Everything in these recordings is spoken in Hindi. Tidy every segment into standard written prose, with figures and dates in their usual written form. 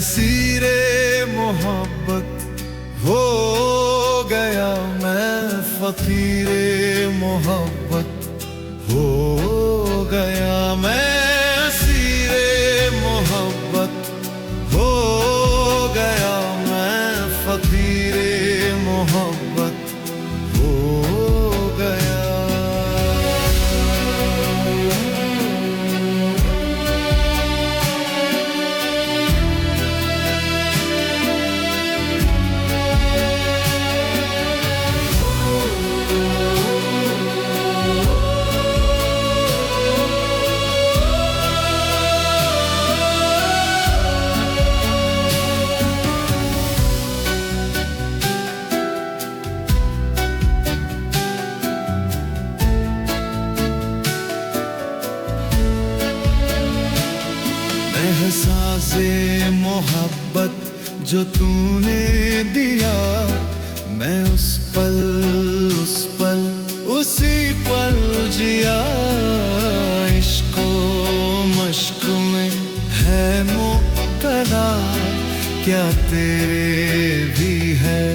सीरे मोहब्बत हो गया, मैं फकीरे मोहब्बत हो गया, मैं सीरे मोहब्बत हो गया, मैं फकीरे मोहब्बत हो गया। एहसासे मोहब्बत जो तूने दिया, मैं उस पल उसी पल जिया। इश्को मश्क में है मुब्तला, क्या तेरे भी है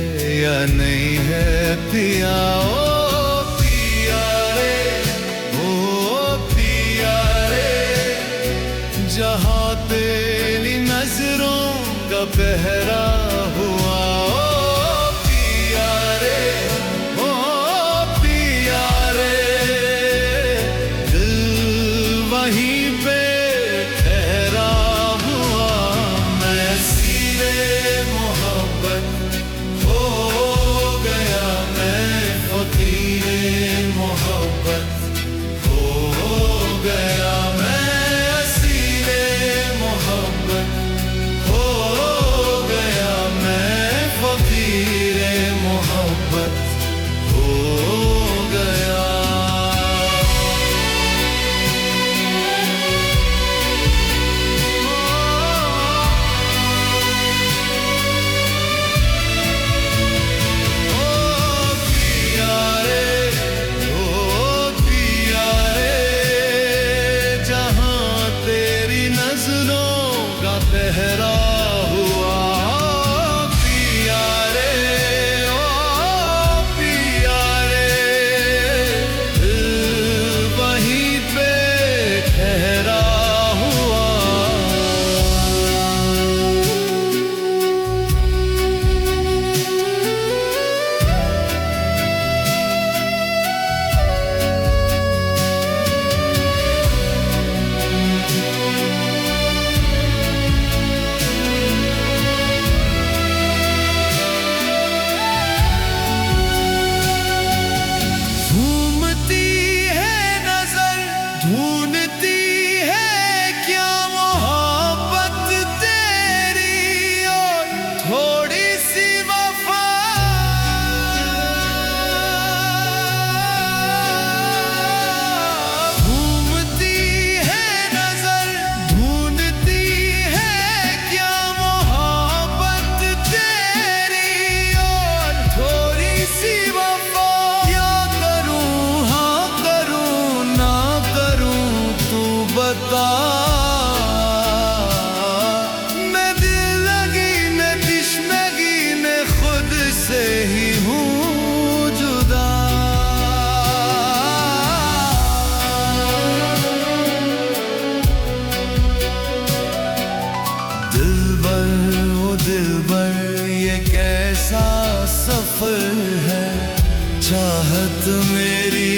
या नहीं है पिया। ओ पिया रे, ओ पिया रे, जहाँ तेरी नजरों का पहरा हुआ। ओ पिया रे, ओ पिया रे, दिल वहीं पे ठहरा हुआ। मैं सीरे मोहब्बत हो गया, मैं फकीरे मोहब्बत हो गया, मैं पहरा हुआ। पिया रे, ओ पिया रे, वहीं पे ठहरा हुआ। ढूंढती है क्या मोहब्बत तेरी और थोड़ी सी वफा। घूमती है नजर, ढूंढती है क्या मोहब्बत तेरी और थोड़ी सी वफा। क्या करूं, हाँ करूं, ना तू बता। मैं दिल लगी मैं तिश्नगी मैं खुद से ही हूँ जुदा। दिलबर ओ दिलबर, ये कैसा सफर है, चाहत मेरी